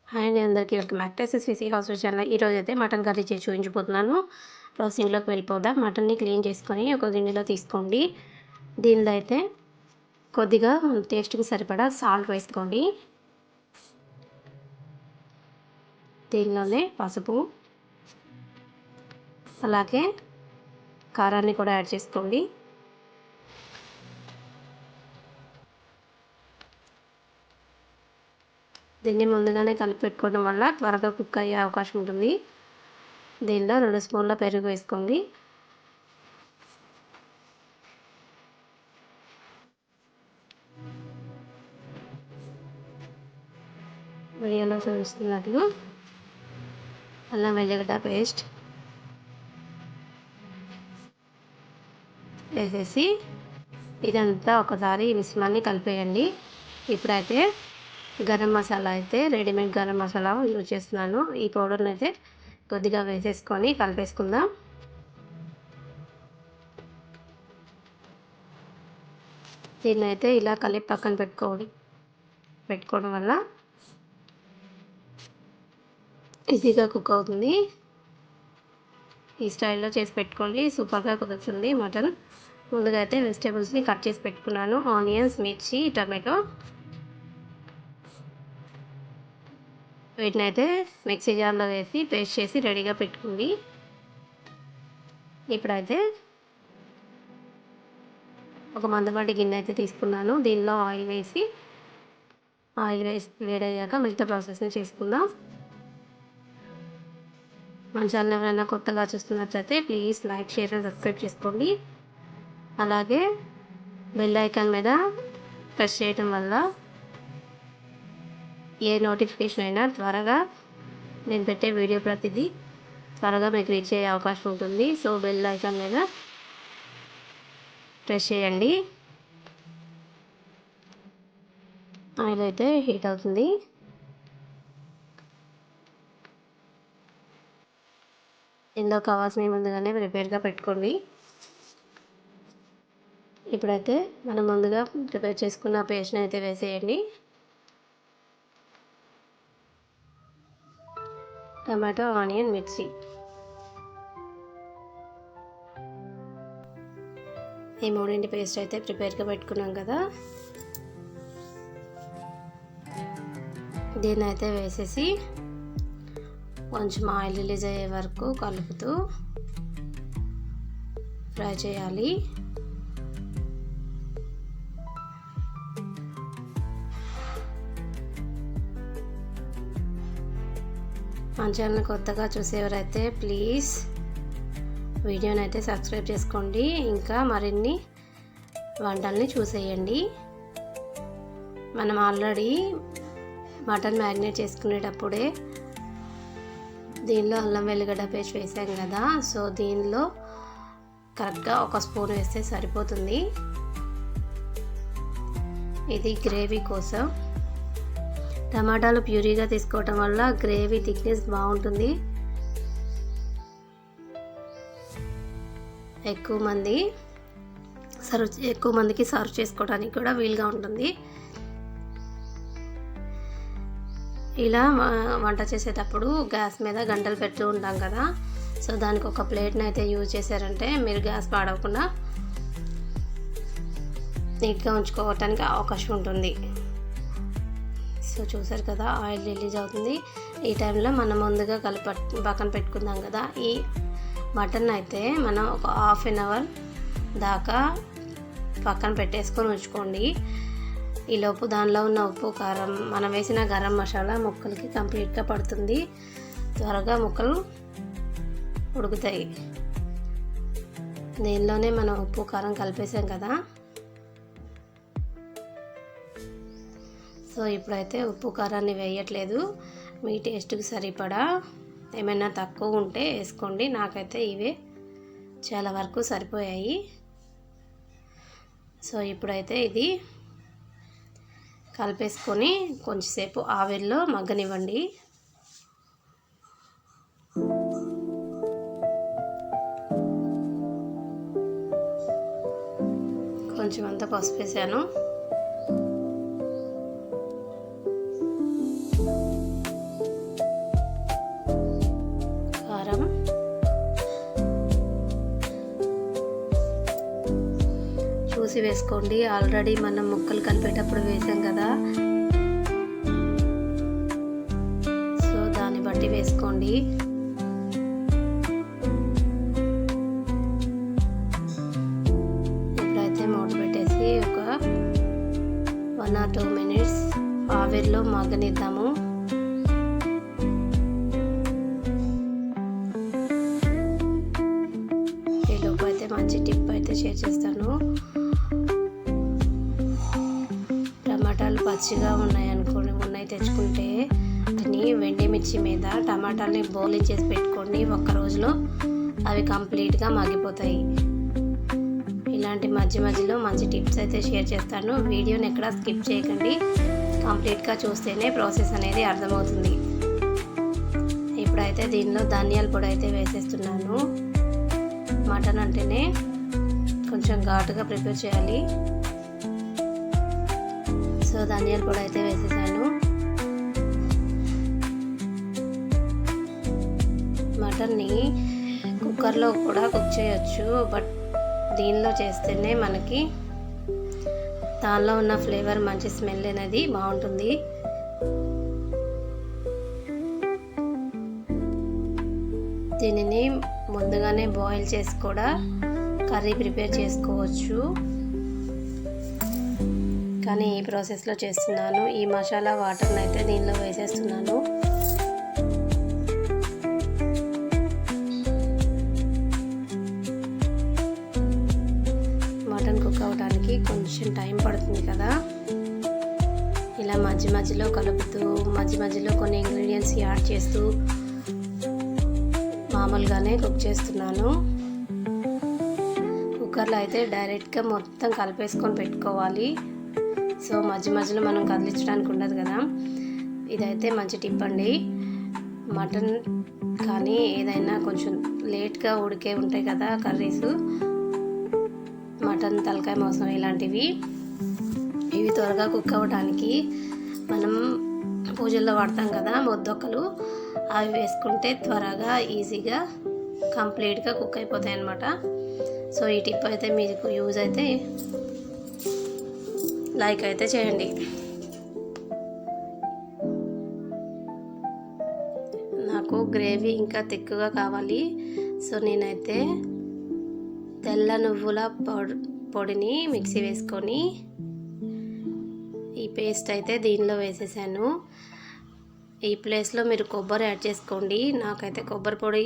Hi అండి అందరికీ welcome back to SSVC house channel. ఈరోజు అయితే మటన్ కర్రీ చేసి చూపించబోతున్నాను. ప్రాసెసింగ్లోకి వెళ్ళిపోదాం. మటన్ని క్లీన్ చేసుకొని ఒక గిన్నెలో తీసుకోండి. దీనిలో అయితే కొద్దిగా టేస్ట్కి సరిపడా సాల్ట్ వేసుకోండి. దీనిలోనే పసుపు అలాగే కారాన్ని కూడా యాడ్ చేసుకోండి. దీన్ని ముందుగానే కలిపి పెట్టుకోవడం వల్ల త్వరగా కుక్ అయ్యే అవకాశం ఉంటుంది. దీనిలో 2 స్పూన్ల పెరుగు వేసుకోండి. వీడియోలో చూస్తున్నట్లు అల్లం వెల్లిగడ్డ పేస్ట్ వేసేసి ఇదంతా ఒకసారి మిశ్రమాన్ని కలిపేయండి. ఇప్పుడైతే గరం మసాలా అయితే రెడీమేడ్ గరం మసాలా యూజ్ చేస్తున్నాను. ఈ పౌడర్ని అయితే కొద్దిగా వేసేసుకొని కలిపేసుకుందాం. దీన్ని అయితే ఇలా కలిపి పక్కన పెట్టుకోవడం వల్ల ఈజీగా కుక్ అవుతుంది. ఈ స్టైల్లో చేసి పెట్టుకోండి, సూపర్గా కుదురుతుంది మటన్. ముందుగా అయితే వెజిటేబుల్స్ని కట్ చేసి పెట్టుకున్నాను. ఆనియన్స్, మిర్చి, టమాటో. వీటిని అయితే మిక్సీ జార్లో వేసి పేస్ట్ చేసి రెడీగా పెట్టుకోండి. ఇప్పుడైతే ఒక మందపాటి గిన్నె అయితే తీసుకున్నాను. దీనిలో ఆయిల్ వేసి వేడయ్యాక మిగతా ప్రాసెస్ని చేసుకుందాం. మన ఛానల్ ఎవరైనా కొత్తగా చూస్తున్నట్లయితే please like, share and subscribe చేసుకోండి. అలాగే బెల్ ఐకాన్ మీద ప్రెస్ చేయడం వల్ల ఏ నోటిఫికేషన్ అయినా త్వరగా నేను పెట్టే వీడియో ప్రతిదీ త్వరగా మీకు రీచ్ అయ్యే అవకాశం ఉంటుంది. సో బెల్ ఐకాన్ మీద ప్రెస్ చేయండి. ఆయిల్ అయితే హీట్ అవుతుంది. ఇందులో కావాల్సినవి ముందుగానే ప్రిపేర్గా పెట్టుకోండి. ఇప్పుడైతే మనం ముందుగా ప్రిపేర్ చేసుకున్న పేస్ట్ని అయితే వేసేయండి. టమాటో, ఆనియన్, మిర్చి ఈ మూడింటి పేస్ట్ అయితే ప్రిపేర్గా పెట్టుకున్నాం కదా. దీన్ని అయితే వేసేసి కొంచెం ఆయిల్ రిలీజ్ అయ్యే వరకు కలుపుతూ ఫ్రై చేయాలి. మన ఛానల్ కొత్తగా చూసేవారైతే ప్లీజ్ వీడియోని అయితే సబ్స్క్రైబ్ చేసుకోండి. ఇంకా మరిన్ని వంటల్ని చూసేయండి. మనం ఆల్రెడీ మటన్ మ్యారినేట్ చేసుకునేటప్పుడే దీనిలో అల్లం వెల్లిగడ్డ పేస్ట్ వేసాం కదా. సో దీనిలో కరెక్ట్గా 1 స్పూన్ వేస్తే సరిపోతుంది. ఇది గ్రేవీ కోసం. టమాటాలు ప్యూరీగా తీసుకోవటం వల్ల గ్రేవీ థిక్నెస్ బాగుంటుంది. ఎక్కువ మందికి సర్వ్ చేసుకోవడానికి కూడా వీలుగా ఉంటుంది. ఇలా వంట చేసేటప్పుడు గ్యాస్ మీద గంటలు పెడుతూ ఉంటాం కదా. సో దానికి ఒక ప్లేట్ని అయితే యూజ్ చేశారంటే మీరు గ్యాస్ పాడవకుండా నీట్గా ఉంచుకోవటానికి అవకాశం ఉంటుంది. సో చూసారు కదా, ఆయిల్ రిలీజ్ అవుతుంది. ఈ టైంలో మనం ముందుగా పక్కన పెట్టుకుందాం కదా. ఈ మటన్ అయితే మనం ఒక 1/2 అవర్ దాకా పక్కన పెట్టేసుకొని ఉంచుకోండి. ఈలోపు దానిలో ఉన్న ఉప్పు, కారం, మనం వేసిన గరం మసాలా ముక్కలకి కంప్లీట్గా పడుతుంది. త్వరగా ముక్కలు ఉడుకుతాయి. దీనిలోనే మనం ఉప్పు, కారం కలిపేసాం కదా. సో ఇప్పుడైతే ఉప్పు, కారాన్ని వేయట్లేదు. మీ టేస్ట్కి సరిపడా ఏమైనా తక్కువ ఉంటే వేసుకోండి. నాకైతే ఇవే చాలా వరకు సరిపోయాయి. సో ఇప్పుడైతే ఇది కలిపేసుకొని కొంచెంసేపు ఆవిరిలో మగ్గనివ్వండి. కొంచెం అంతా పసుపు వేసాను. చూసి వేసుకోండి. ఆల్రెడీ మనం ముక్కలు కలిపేటప్పుడు వేసాం కదా, సో దాన్ని బట్టి వేసుకోండి. ఇప్పుడైతే మూత పెట్టేసి ఒక 1 or 2 minutes ఆవిరిలో మగ్గనిద్దాము. ఈలోపు అయితే మంచి టిప్ అయితే షేర్ చేస్తాను. టమాటాలు పచ్చిగా ఉన్నాయి తెచ్చుకుంటే వాటిని వెండి మిర్చి మీద టమాటాలని బౌలింగ్ చేసి పెట్టుకోండి. ఒక్క రోజులో అవి కంప్లీట్గా మగ్గిపోతాయి. ఇలాంటి మధ్యలో మంచి టిప్స్ అయితే షేర్ చేస్తాను. వీడియోని ఎక్కడా స్కిప్ చేయకండి, కంప్లీట్గా చూస్తేనే ప్రాసెస్ అనేది అర్థమవుతుంది. ఇప్పుడైతే దీనిలో ధనియాల పొడి అయితే వేసేస్తున్నాను. మటన్ అంటేనే కొంచెం ఘాటుగా ప్రిపేర్ చేయాలి. సో ధనియాల పొడి అయితే వేసేసాను. మటన్ని కుక్కర్లో కూడా కుక్ చేయొచ్చు, బట్ దీనిలో చేస్తేనే మనకి దానిలో ఉన్న ఫ్లేవర్ మంచి స్మెల్ అనేది బాగుంటుంది. దీనిని ముందుగానే బాయిల్ చేసి కూడా కర్రీ ప్రిపేర్ చేసుకోవచ్చు, కానీ ఈ ప్రాసెస్లో చేస్తున్నాను. ఈ మసాలా వాటర్ని అయితే దీనిలో వేసేస్తున్నాను. మటన్ కుక్ అవడానికి కొంచెం టైం పడుతుంది కదా, ఇలా మధ్యలో కలుపుతూ మధ్యలో కొన్ని ఇంగ్రీడియంట్స్ యాడ్ చేస్తూ మామూలుగానే కుక్ చేస్తున్నాను. కుక్కర్లో అయితే డైరెక్ట్గా మొత్తం కలిపేసుకొని పెట్టుకోవాలి. సో మధ్యలో మనం కదిలించడానికి ఉండదు కదా. ఇదైతే మంచి టిప్ అండి. మటన్ కానీ ఏదైనా కొంచెం లేట్గా ఉడికే ఉంటాయి కదా కర్రీస్, మటన్ తలకాయ మాంసం ఇలాంటివి, ఇవి త్వరగా కుక్ అవ్వడానికి మనం పూజల్లో వాడతాం కదా మొద్దొక్కలు, అవి వేసుకుంటే త్వరగా ఈజీగా కంప్లీట్గా కుక్ అయిపోతాయి అన్నమాట. సో ఈ టిప్ అయితే మీకు యూజ్ అయితే లైక్ అయితే చేయండి. నాకు గ్రేవీ ఇంకా తిక్కుగా కావాలి. సో నేనైతే తెల్ల నువ్వుల పొడిని మిక్సీ వేసుకొని ఈ పేస్ట్ అయితే దీనిలో వేసేసాను. ఈ ప్లేస్లో మీరు కొబ్బరి యాడ్ చేసుకోండి. నాకైతే కొబ్బరి పొడి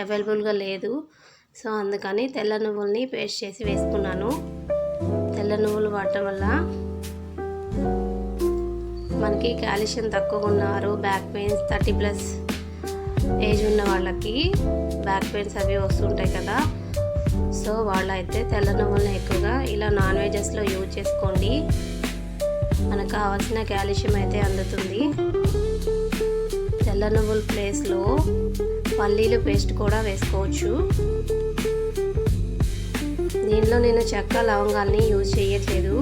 అవైలబుల్గా లేదు, సో అందుకని తెల్ల నువ్వుల్ని పేస్ట్ చేసి వేసుకున్నాను. తెల్ల నువ్వులు వాడటం వల్ల మనకి కాల్షియం తక్కువ ఉన్నారు, బ్యాక్ పెయిన్స్ 30+ ఏజ్ ఉన్న వాళ్ళకి బ్యాక్ పెయిన్స్ అవి వస్తుంటాయి కదా, సో వాళ్ళైతే తెల్ల నువ్వులను ఎక్కువగా ఇలా నాన్ వెజెస్లో యూజ్ చేసుకోండి. మనకు కావాల్సిన కాల్షియం అయితే అందుతుంది. తెల్ల నువ్వుల ప్లేస్లో పల్లీలు పేస్ట్ కూడా వేసుకోవచ్చు. దీనిలో నేను చెక్క లవంగాల్ని యూజ్ చేయట్లేదు,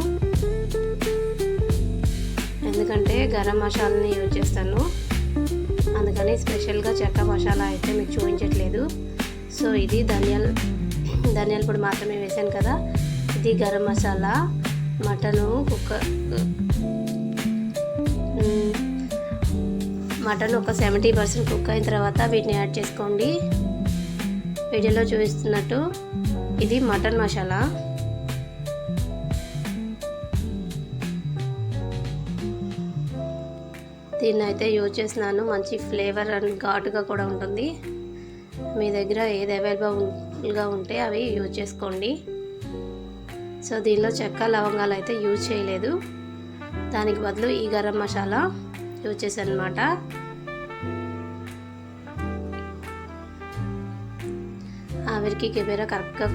ఎందుకంటే గరం మసాలాని యూజ్ చేస్తాను, అందుకని స్పెషల్గా చెక్క మసాలా అయితే మీకు చూపించట్లేదు. సో ఇది ధనియాల పొడి మాత్రమే వేసాను కదా, ఇది గరం మసాలా. మటన్ ఒక 70% కుక్ అయిన తర్వాత వీటిని యాడ్ చేసుకోండి. వీడియోలో చూపిస్తున్నట్టు ఇది మటన్ మసాలా. దీన్ని అయితే యూజ్ చేస్తున్నాను. మంచి ఫ్లేవర్ అండ్ ఘాటుగా కూడా ఉంటుంది. మీ దగ్గర ఏది అవైలబుల్గా ఉంటే అవి యూజ్ చేసుకోండి. సో దీనిలో చెక్క లవంగాలు అయితే యూజ్ చేయలేదు, దానికి బదులు ఈ గరం మసాలా యూజ్ చేశాను అనమాట. ఆవిరికి కెమెరా కరెక్ట్గా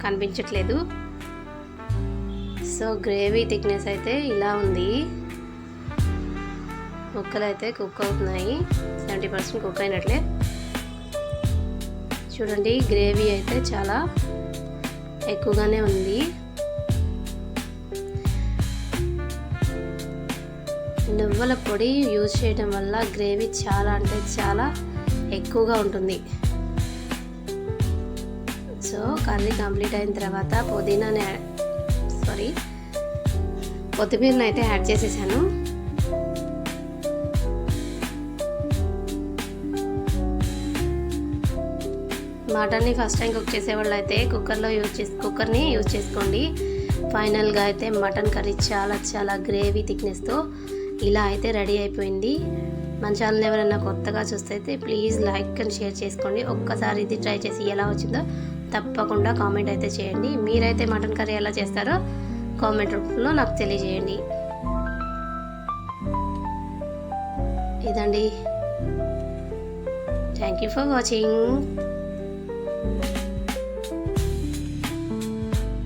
కనిపించట్లేదు. సో గ్రేవీ థిక్నెస్ అయితే ఇలా ఉంది. ముక్కలు అయితే కుక్ అవుతున్నాయి, 70% కుక్ అయినట్లే. చూడండి, గ్రేవీ అయితే చాలా ఎక్కువగానే ఉంది. నువ్వుల పొడి యూజ్ చేయడం వల్ల గ్రేవీ చాలా అంటే చాలా ఎక్కువగా ఉంటుంది. సో కర్రీ కంప్లీట్ అయిన తర్వాత పుదీనాని సారీ. కొత్తిమీరని అయితే యాడ్ చేసేసాను. మటన్ని ఫస్ట్ టైం కుక్ చేసేవాళ్ళు అయితే కుక్కర్ని యూజ్ చేసుకోండి. ఫైనల్గా అయితే మటన్ కర్రీ చాలా గ్రేవీ థిక్నెస్తో ఇలా అయితే రెడీ అయిపోయింది. మన ఛానల్ ఎవరైనా కొత్తగా చూస్తే అయితే ప్లీజ్ లైక్ అండ్ షేర్ చేసుకోండి. ఒక్కసారి ఇది ట్రై చేసి ఎలా వచ్చిందో తప్పకుండా కామెంట్ అయితే చేయండి. మీరైతే మటన్ కర్రీ ఎలా చేస్తారో కామెంట్ రూపంలో నాకు తెలియజేయండి. ఇదండి. Thank you for watching.